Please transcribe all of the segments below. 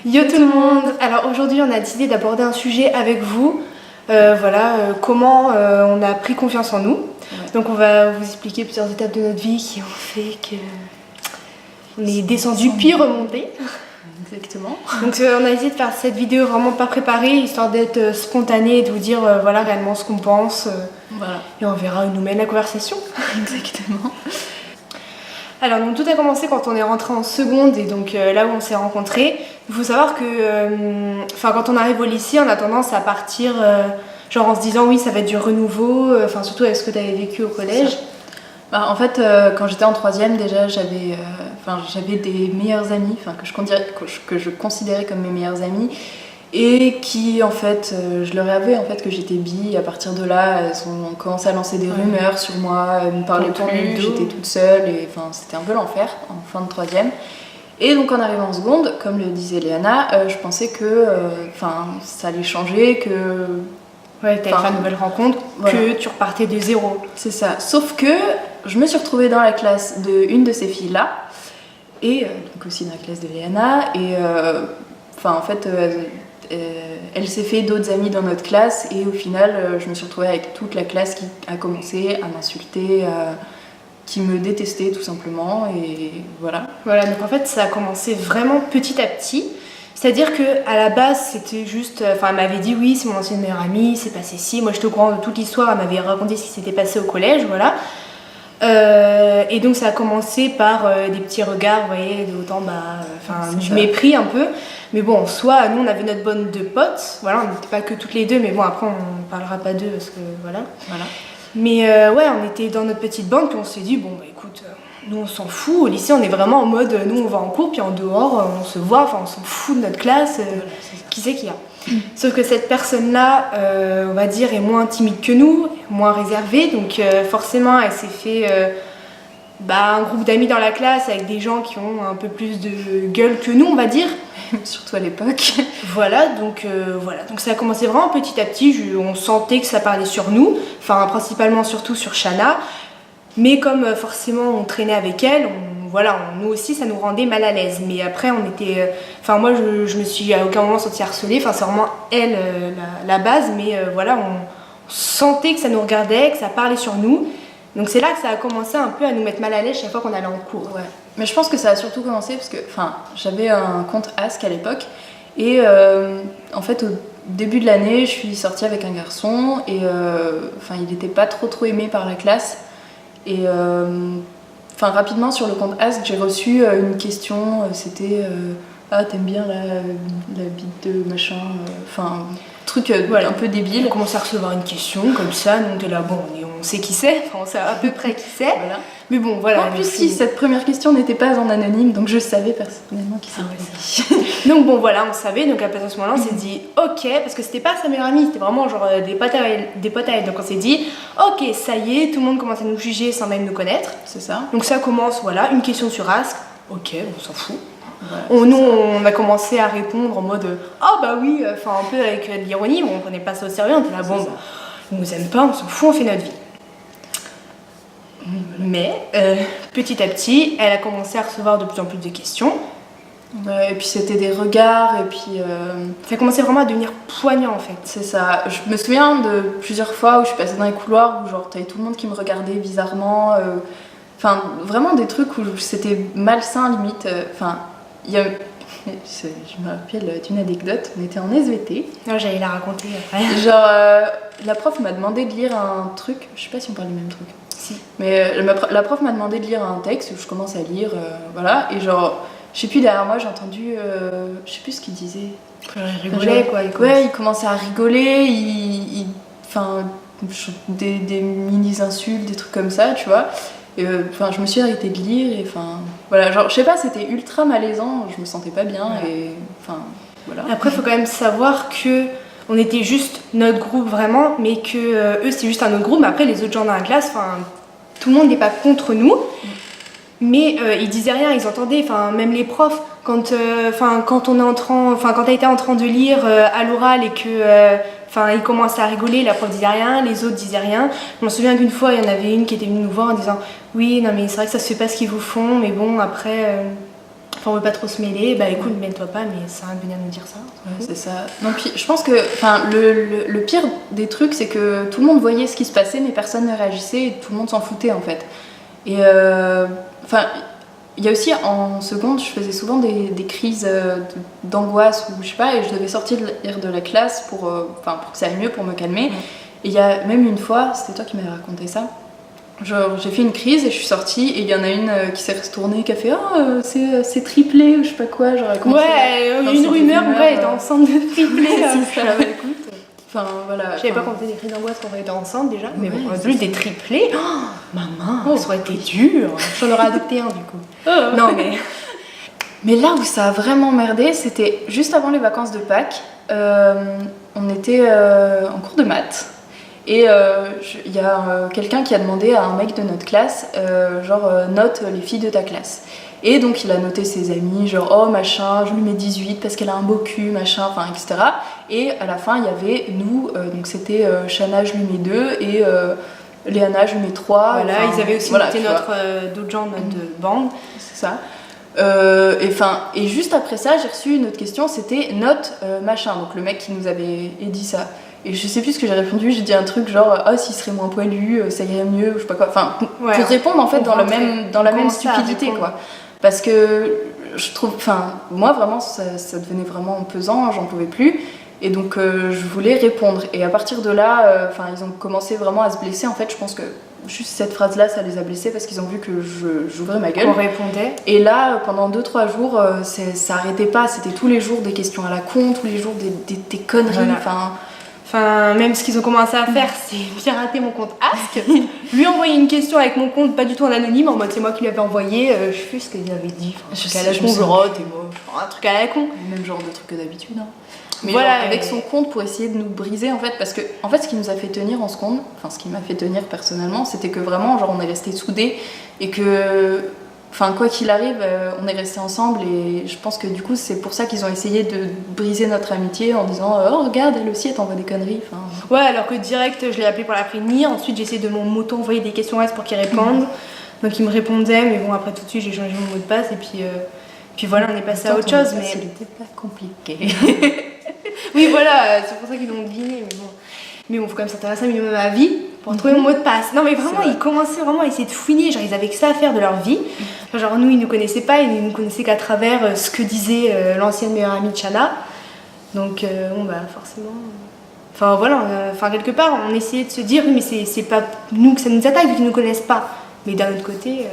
Yo tout le monde. Alors aujourd'hui on a décidé d'aborder un sujet avec vous, comment on a pris confiance en nous. Ouais. Donc on va vous expliquer plusieurs étapes de notre vie qui ont fait que on est descendu puis remonté. Exactement. Donc on a essayé de faire cette vidéo vraiment pas préparée, histoire d'être spontanée et de vous dire réellement ce qu'on pense. Voilà. Et on verra où nous mène la conversation. Exactement. Alors donc tout a commencé quand on est rentré en seconde et donc là où on s'est rencontrés. Il faut savoir que quand on arrive au lycée, on a tendance à partir en se disant oui ça va être du renouveau, surtout avec ce que tu avais vécu au collège. En fait, quand j'étais en troisième, déjà j'avais des meilleurs amis, que je considérais comme mes meilleurs amis, et qui en fait, je leur avais en fait que j'étais bi. À partir de là, elles ont commencé à lancer des rumeurs sur moi, elles me parlaient plus, j'étais toute seule, et c'était un peu l'enfer en fin de troisième. Et donc en arrivant en seconde, comme le disait Léana, je pensais que ça allait changer, que ouais, t'allais faire une nouvelle rencontre, voilà. Que tu repartais de zéro. C'est ça. Sauf que je me suis retrouvée dans la classe d'une de ces filles-là, et donc aussi dans la classe de Léana, et elle s'est fait d'autres amis dans notre classe, et au final, je me suis retrouvée avec toute la classe qui a commencé à m'insulter, qui me détestait tout simplement, et voilà. Voilà, donc en fait, ça a commencé vraiment petit à petit. C'est-à-dire qu'à la base, c'était juste... elle m'avait dit, oui, c'est mon ancienne meilleure amie, c'est passé ci. Moi, j'étais au courant de toute l'histoire, elle m'avait raconté ce qui s'était passé au collège, voilà. Et donc, ça a commencé par des petits regards, vous voyez, du mépris un peu. Mais bon, en soi, nous, on avait notre bande de potes. Voilà, on n'était pas que toutes les deux, mais bon, après, on ne parlera pas d'eux, parce que voilà. Mais on était dans notre petite bande, puis on s'est dit, écoute... Nous on s'en fout, au lycée on est vraiment en mode, nous on va en cours, puis en dehors on se voit, on s'en fout de notre classe, qui c'est qu'il y a. Sauf que cette personne-là, on va dire, est moins timide que nous, moins réservée, donc forcément elle s'est fait un groupe d'amis dans la classe avec des gens qui ont un peu plus de gueule que nous, on va dire. Surtout à l'époque. Voilà, donc ça a commencé vraiment petit à petit, on sentait que ça parlait sur nous, principalement surtout sur Shana. Mais comme forcément on traînait avec elle, nous aussi ça nous rendait mal à l'aise. Mais après on était... moi je me suis à aucun moment sentie harcelée, c'est vraiment elle la base. Mais on sentait que ça nous regardait, que ça parlait sur nous. Donc c'est là que ça a commencé un peu à nous mettre mal à l'aise chaque fois qu'on allait en cours. Ouais. Mais je pense que ça a surtout commencé parce que j'avais un compte Ask à l'époque. Et en fait au début de l'année je suis sortie avec un garçon. Et il n'était pas trop aimé par la classe. Et rapidement sur le compte Ask, j'ai reçu une question, c'était ah t'aimes bien la bite de machin, truc un peu débile. On commence à recevoir une question comme ça, donc t'es là, on sait qui c'est, on sait à peu près qui c'est. Voilà. Mais bon, voilà. En plus, si cette première question n'était pas en anonyme, donc je savais personnellement qui c'était. Donc on savait, donc à partir de ce moment-là, on s'est dit ok, parce que c'était pas sa meilleure amie, c'était vraiment des potes à elle. Donc on s'est dit ok, ça y est, tout le monde commence à nous juger sans même nous connaître. C'est ça. Donc ça commence, une question sur Ask, ok, on s'en fout. Voilà, on a commencé à répondre en mode oui, un peu avec de l'ironie, on prenait pas ça au sérieux, on était là, ils nous aiment pas, on s'en fout, on fait notre vie. Mais petit à petit, elle a commencé à recevoir de plus en plus de questions. Ouais, et puis c'était des regards, et puis... Ça commençait vraiment à devenir poignant en fait. C'est ça. Je me souviens de plusieurs fois où je suis passée dans les couloirs où t'avais tout le monde qui me regardait bizarrement. Vraiment des trucs où c'était malsain limite. Je me rappelle d'une anecdote, on était en SVT. Non, j'allais la raconter après. La prof m'a demandé de lire un truc, je sais pas si on parle du même truc. Si. Mais la prof m'a demandé de lire un texte, je commence à lire, et je sais plus, derrière moi j'ai entendu, je sais plus ce qu'il disait. Il rigolait il commençait à rigoler, des mini-insultes, des trucs comme ça, tu vois. Et je me suis arrêtée de lire, et je sais pas, c'était ultra malaisant, je me sentais pas bien, et voilà. Après, il faut quand même savoir que on était juste notre groupe vraiment, mais que eux c'était juste un autre groupe, mais après les autres gens dans la classe, tout le monde n'est pas contre nous. Mais ils disaient rien, ils entendaient, même les profs, quand elle était en train de lire à l'oral et que ils commençaient à rigoler, la prof disait rien, les autres disaient rien. Je me souviens qu'une fois, il y en avait une qui était venue nous voir en disant oui, non mais c'est vrai que ça se fait pas ce qu'ils vous font, mais bon après, Enfin, on veut pas trop se mêler, bah écoute, mêle-toi pas, mais ça sert à rien de venir nous dire ça. Ouais, c'est ça. Non, puis je pense que le pire des trucs, c'est que tout le monde voyait ce qui se passait, mais personne ne réagissait et tout le monde s'en foutait en fait. Et il y a aussi en seconde, je faisais souvent des crises d'angoisse ou je sais pas, et je devais sortir de la classe pour que ça aille mieux, pour me calmer. Et il y a même une fois, c'était toi qui m'avais raconté ça. Genre, j'ai fait une crise et je suis sortie et il y en a une qui s'est retournée qui a fait c'est triplé ou je sais pas quoi, genre une rumeur elle était enceinte de triplé. C'est ça, écoute. Enfin voilà. J'avais pas compté des cris d'angoisse quand on était enceinte déjà, mais bon, en plus des triplés. Oh, maman, ça aurait été dur. J'en aurais adopté un du coup. Non mais là où ça a vraiment merdé, c'était juste avant les vacances de Pâques. On était en cours de maths. Et il y a quelqu'un qui a demandé à un mec de notre classe, note les filles de ta classe. Et donc il a noté ses amis, genre oh machin, je lui mets 18 parce qu'elle a un beau cul, machin, enfin etc. Et à la fin il y avait nous, donc c'était Shana, je lui mets 2 et Léana, je lui mets 3. Voilà, ils avaient aussi noté d'autres gens de notre bande. C'est ça. Et juste après ça, j'ai reçu une autre question, c'était note machin, donc le mec qui nous avait dit ça. Et je sais plus ce que j'ai répondu, j'ai dit un truc genre s'il serait moins poilu, ça irait mieux, ou je sais pas quoi. Enfin, pour répondre en fait dans la même stupidité quoi. Parce que je trouve, moi vraiment ça devenait vraiment pesant, j'en pouvais plus. Et donc je voulais répondre. Et à partir de là, ils ont commencé vraiment à se blesser. En fait, je pense que juste cette phrase-là, ça les a blessés parce qu'ils ont vu que j'ouvrais ma gueule. On répondait. Et là, pendant 2-3 jours, ça arrêtait pas. C'était tous les jours des questions à la con, tous les jours des conneries. Voilà. Même ce qu'ils ont commencé à faire, c'est pirater mon compte Ask, lui envoyer une question avec mon compte pas du tout en anonyme, en mode c'est moi qui lui avais envoyé, je sais plus ce qu'ils avaient dit, un truc à la con, Même genre de truc que d'habitude. Hein. Mais voilà, avec son compte pour essayer de nous briser en fait, parce que en fait ce qui nous a fait tenir en seconde, ce qui m'a fait tenir personnellement, c'était que vraiment on est restés soudés et que quoi qu'il arrive, on est restés ensemble et je pense que du coup c'est pour ça qu'ils ont essayé de briser notre amitié en disant oh regarde elle aussi elle t'envoie des conneries. Ouais, alors que direct je l'ai appelé pour la prévenir, ensuite j'ai essayé de m'auto-envoyer des questions pour qu'il réponde, donc il me répondait, mais bon après tout de suite j'ai changé mon mot de passe et puis voilà on est passé à autre chose. Mais c'était pas compliqué. Oui voilà, c'est pour ça qu'ils l'ont deviné, mais bon faut quand même s'intéresser un minimum à ma vie pour trouver mon mot de passe. Non mais vraiment ils commençaient vraiment à essayer de fouiner, genre ils avaient que ça à faire de leur vie. Genre nous ils nous connaissaient pas, ils nous connaissaient qu'à travers ce que disait l'ancienne meilleure amie de Shana. Donc forcément... quelque part on essayait de se dire oui mais c'est pas nous que ça nous attaque vu qu'ils nous connaissent pas. Mais d'un autre côté,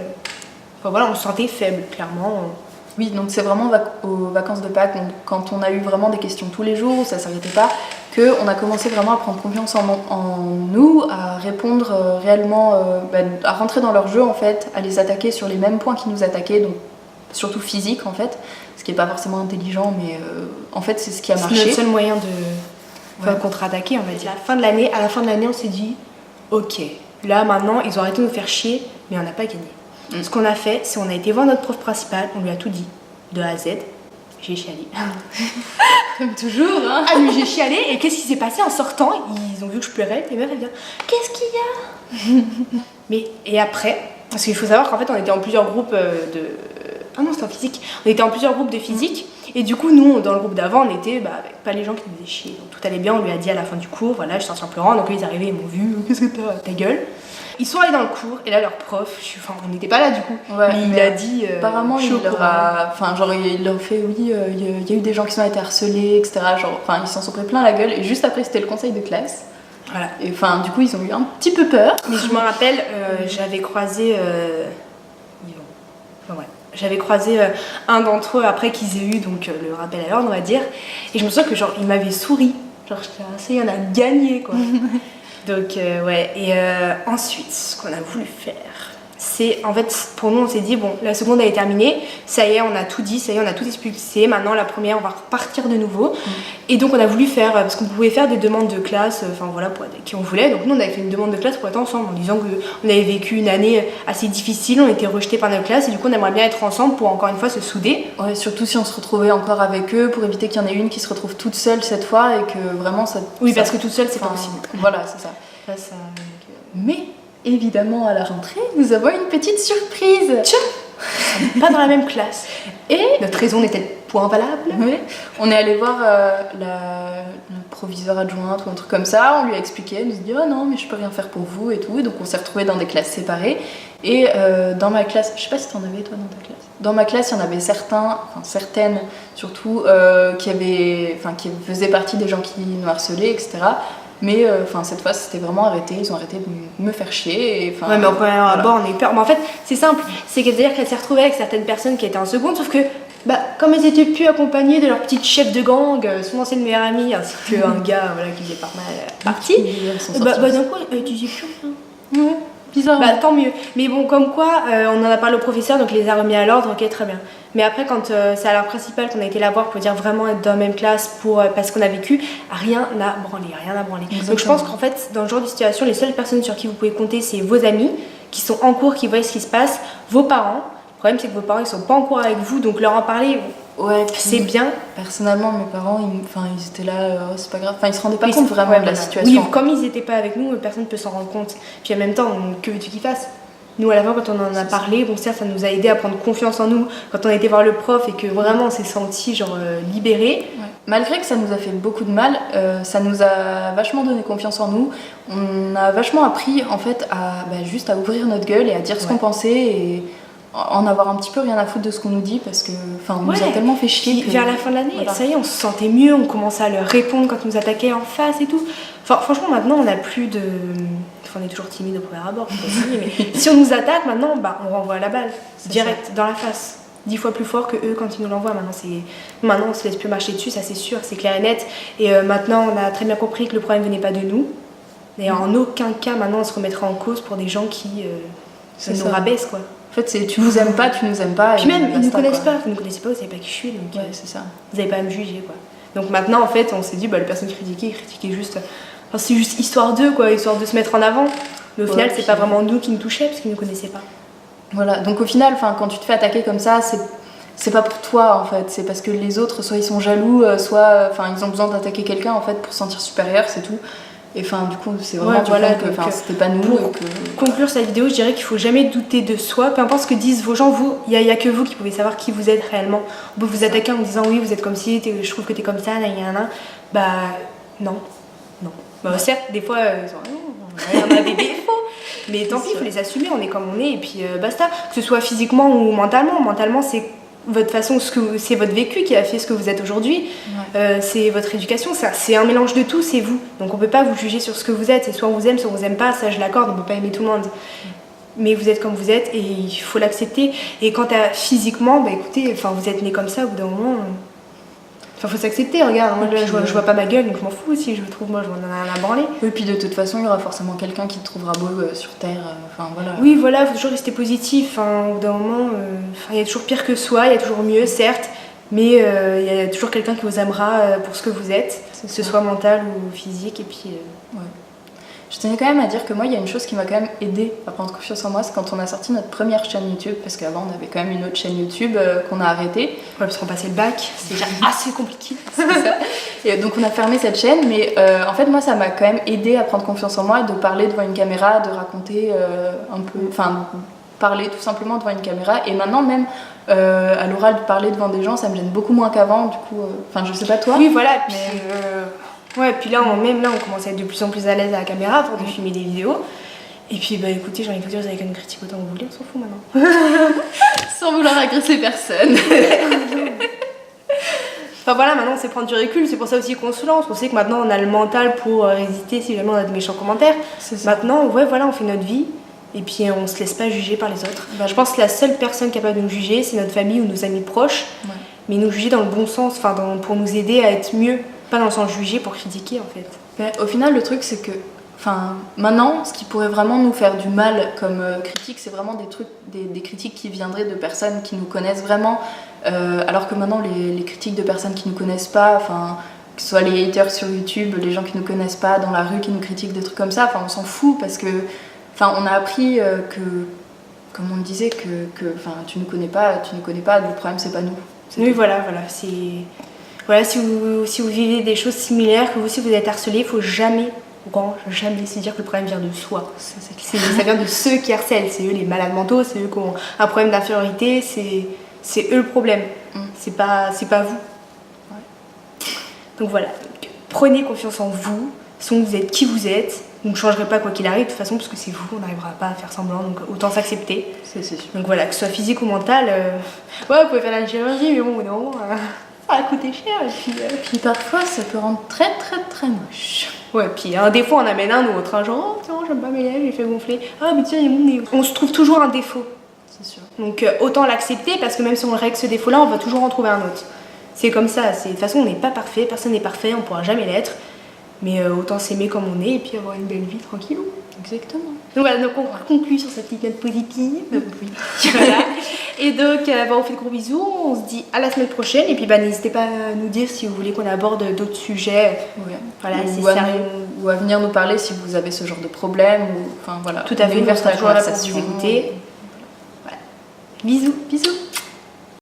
on se sentait faible clairement. Oui, donc c'est vraiment aux vacances de Pâques, donc quand on a eu vraiment des questions tous les jours, ça s'arrêtait pas, qu'on a commencé vraiment à prendre confiance en nous, à répondre réellement, à rentrer dans leur jeu en fait, à les attaquer sur les mêmes points qu'ils nous attaquaient, donc surtout physique en fait, ce qui est pas forcément intelligent, mais en fait c'est ce qui a marché. C'est notre seul moyen de contre-attaquer, on va dire. À la fin de l'année, on s'est dit, ok, là maintenant ils ont arrêté de nous faire chier, mais on n'a pas gagné. Ce qu'on a fait, c'est on a été voir notre prof principal, on lui a tout dit, de A à Z. J'ai chialé. Comme toujours, hein. Ah, mais j'ai chialé, et qu'est-ce qui s'est passé en sortant? Ils ont vu que je pleurais, les meufs elles disent qu'est-ce qu'il y a? Et après, parce qu'il faut savoir qu'en fait on était en plusieurs groupes Ah non, c'était en physique. On était en plusieurs groupes de physique, et du coup, nous, dans le groupe d'avant, on était avec pas les gens qui nous faisaient chier. Donc tout allait bien, on lui a dit à la fin du cours, voilà, je suis sortie en pleurant, donc eux ils arrivaient, ils m'ont vu, qu'est-ce que t'as, ta gueule? Ils sont allés dans le cours et là leur prof, on n'était pas là du coup, mais il a dit apparemment il leur a, il leur fait oui, il y a eu des gens qui sont été harcelés, etc. Ils s'en sont pris plein la gueule et juste après c'était le conseil de classe. Voilà. Et du coup ils ont eu un petit peu peur. Mais je me rappelle, j'avais croisé j'avais croisé un d'entre eux après qu'ils aient eu donc le rappel à l'ordre on va dire, et je me souviens que il m'avait souri, j'étais on a gagné quoi. Donc et ensuite ce qu'on a voulu faire, c'est en fait pour nous on s'est dit bon la seconde elle est terminée, ça y est on a tout dit, ça y est on a tout expulsé, maintenant la première on va repartir de nouveau. Et donc on a voulu faire, parce qu'on pouvait faire des demandes de classe, pour être qui on voulait, donc nous on avait fait une demande de classe pour être ensemble en disant qu'on avait vécu une année assez difficile, on était rejetés par notre classe et du coup on aimerait bien être ensemble pour encore une fois se souder. Ouais, surtout si on se retrouvait encore avec eux pour éviter qu'il y en ait une qui se retrouve toute seule cette fois et que vraiment ça... Oui parce que toute seule c'est pas possible. Voilà c'est ça. Mais évidemment à la rentrée nous avons une petite surprise. Tiens. pas dans la même classe. Et Notre raison n'était point valable. oui, on est allé voir la proviseure adjointe ou un truc comme ça, on lui a expliqué, elle nous a dit oh non mais je peux rien faire pour vous et tout, et donc on s'est retrouvés dans des classes séparées. Et dans ma classe, je sais pas si t'en avais toi dans ta classe. Dans ma classe, il y en avait certaines surtout qui faisaient partie des gens qui nous harcelaient, etc. Mais cette fois, c'était vraiment arrêté. Ils ont arrêté de me faire chier. Et, ouais, mais au premier abord, on a eu peur. Mais en fait, c'est simple. C'est-à-dire qu'elle s'est retrouvée avec certaines personnes qui étaient en seconde, sauf que, comme elles étaient plus accompagnées de leur petite chef de gang, son ancienne meilleure amie, ainsi qu'un gars qui faisait pas mal partie, d'un coup, tu dis plus rien. Ouais. Bizarre. Tant mieux. Mais bon, comme quoi, on en a parlé au professeur, donc il les a remis à l'ordre, ok, très bien. Mais après, quand c'est à l'heure principale qu'on a été la voir pour dire vraiment être dans la même classe parce qu'on a vécu, rien n'a branlé. Exactement. Donc je pense qu'en fait, dans ce genre de situation, les seules personnes sur qui vous pouvez compter, c'est vos amis qui sont en cours, qui voient ce qui se passe, vos parents. Le problème, c'est que vos parents, ils sont pas en cours avec vous, donc leur en parler, ouais, c'est bien. Personnellement, mes parents, ils étaient là, c'est pas grave. Ils se rendaient pas compte vraiment de la situation. Oui, comme ils étaient pas avec nous, personne ne peut s'en rendre compte. Puis en même temps, que veux-tu qu'ils fassent ? Nous, à la fin, quand on en a parlé, bon, certes, ça nous a aidé à prendre confiance en nous. Quand on a été voir le prof et que vraiment on s'est senti libérés. Ouais. Malgré que ça nous a fait beaucoup de mal, ça nous a vachement donné confiance en nous. On a vachement appris en fait juste à ouvrir notre gueule et à dire ce qu'on pensait et en avoir un petit peu rien à foutre de ce qu'on nous dit parce que on nous a tellement fait chier. Vers la fin de l'année, ça y est, on se sentait mieux, on commençait à leur répondre quand ils nous attaquaient en face et tout. Enfin, franchement, maintenant, on n'a plus de... on est toujours timide au premier abord, mais si on nous attaque, maintenant, on renvoie la balle, direct, dans la face. 10 fois plus fort que eux quand ils nous l'envoient. Maintenant, on se laisse plus marcher dessus, ça c'est sûr, c'est clair et net. Et maintenant, on a très bien compris que le problème venait pas de nous. Et en aucun cas, maintenant, on se remettra en cause pour des gens qui nous rabaissent, quoi. En fait, c'est tu nous aimes pas, tu nous aimes pas. Puis même, ils nous connaissent pas, vous ne connaissez pas, vous savez pas qui je suis, donc c'est ça. Vous n'avez pas à me juger, quoi. Donc maintenant, en fait, on s'est dit, les personnes critiquaient juste... c'est juste histoire d'eux, quoi, histoire de se mettre en avant. Mais au final, c'est pas vraiment nous qui nous touchaient, parce qu'ils ne nous connaissaient pas. Voilà, donc au final, quand tu te fais attaquer comme ça, c'est pas pour toi, en fait. C'est parce que les autres, soit ils sont jaloux, soit ils ont besoin d'attaquer quelqu'un, en fait, pour se sentir supérieur, c'est tout. Et du coup, c'est vraiment que c'était pas nous. Pour conclure cette vidéo, je dirais qu'il faut jamais douter de soi. Peu importe ce que disent vos gens, il y a que vous qui pouvez savoir qui vous êtes réellement. On peut vous attaquer en vous disant oui, vous êtes comme ci, je trouve que t'es comme ça, non. Certes, des fois, on a des défauts. Mais tant pis, il faut les assumer, on est comme on est, et puis basta. Que ce soit physiquement ou mentalement. Mentalement, c'est votre façon, c'est votre vécu qui a fait ce que vous êtes aujourd'hui. Ouais. C'est votre éducation, c'est un mélange de tout, c'est vous. Donc on peut pas vous juger sur ce que vous êtes. C'est soit on vous aime, soit on vous aime pas. Ça, je l'accorde, on peut pas aimer tout le monde. Mais vous êtes comme vous êtes et il faut l'accepter. Et quant à physiquement, écoutez, vous êtes né comme ça, au bout d'un moment... faut s'accepter, regarde, moi je vois pas ma gueule, donc je m'en fous si je me trouve, moi je m'en ai rien à branler. Oui, puis de toute façon, il y aura forcément quelqu'un qui te trouvera beau sur Terre, voilà. Oui, voilà, faut toujours rester positif, au bout d'un moment, il y a toujours pire que soi, il y a toujours mieux, certes, mais il y a toujours quelqu'un qui vous aimera pour ce que vous êtes, que ce soit mental ou physique, et puis... Ouais. Je tenais quand même à dire que moi, il y a une chose qui m'a quand même aidée à prendre confiance en moi, c'est quand on a sorti notre première chaîne YouTube, parce qu'avant on avait quand même une autre chaîne YouTube qu'on a arrêtée. Ouais, parce qu'on passait le bac, c'était déjà assez compliqué. C'est ça. Et donc on a fermé cette chaîne, mais en fait moi ça m'a quand même aidée à prendre confiance en moi, de parler devant une caméra, de raconter un peu, parler tout simplement devant une caméra. Et maintenant même à l'oral, de parler devant des gens, ça me gêne beaucoup moins qu'avant, du coup, je sais pas toi. Oui, voilà, puis... puis là, on commence à être de plus en plus à l'aise à la caméra pour filmer des vidéos. Et puis, écoutez, j'ai envie de vous dire, vous avez qu'à nous critiquer autant que vous voulez, on s'en fout maintenant. Sans vouloir agresser personne. Maintenant, on sait prendre du recul, c'est pour ça aussi qu'on se lance. On sait que maintenant, on a le mental pour résister si jamais on a de méchants commentaires. Maintenant, on fait notre vie. Et puis, on se laisse pas juger par les autres. Je pense que la seule personne capable de nous juger, c'est notre famille ou nos amis proches. Ouais. Mais nous juger dans le bon sens, pour nous aider à être mieux. Pas dans le sens juger pour critiquer en fait. Au final, le truc c'est que maintenant, ce qui pourrait vraiment nous faire du mal comme critique, c'est vraiment des critiques qui viendraient de personnes qui nous connaissent vraiment, alors que maintenant les critiques de personnes qui nous connaissent pas, que ce soit les haters sur YouTube, les gens qui nous connaissent pas dans la rue qui nous critiquent, des trucs comme ça, on s'en fout parce que on a appris que, comme on le disait, que tu nous connais pas, le problème c'est pas nous. Oui, voilà, c'est... Voilà, si vous vivez des choses similaires, que vous aussi vous êtes harcelé, il faut jamais, au courant jamais se dire que le problème vient de soi. C'est clair. Ça vient de ceux qui harcèlent, c'est eux les malades mentaux, c'est eux qui ont un problème d'infériorité, c'est eux le problème, c'est pas vous. Ouais. Donc voilà, donc, prenez confiance en vous, vous êtes qui vous êtes, vous ne changerez pas quoi qu'il arrive de toute façon parce que c'est vous, on n'arrivera pas à faire semblant, donc autant s'accepter. C'est sûr. Donc voilà, que ce soit physique ou mental, ouais vous pouvez faire la chirurgie mais bon non, ça va coûter cher et Puis parfois ça peut rendre très très très moche. Ouais, puis un défaut on amène un autre, hein, genre oh tiens j'aime pas mes lèvres, j'ai fait gonfler, ah mais tiens il y a mon nez. On se trouve toujours un défaut. C'est sûr. Donc autant l'accepter parce que même si on règle ce défaut là, on va toujours en trouver un autre. C'est comme ça, de toute façon on n'est pas parfait, personne n'est parfait, on pourra jamais l'être. Mais autant s'aimer comme on est et puis avoir une belle vie tranquillou. Exactement. Donc voilà, donc on conclut sur cette petite note positive. Oui. Voilà. Et donc on vous fait de gros bisous, on se dit à la semaine prochaine et puis n'hésitez pas à nous dire si vous voulez qu'on aborde d'autres sujets. Ouais. Voilà, c'est sérieux. Ou à venir nous parler si vous avez ce genre de problème. Ou, enfin, voilà. Tout à fait, on sera toujours là pour vous écouter. Voilà. Bisous. Bisous.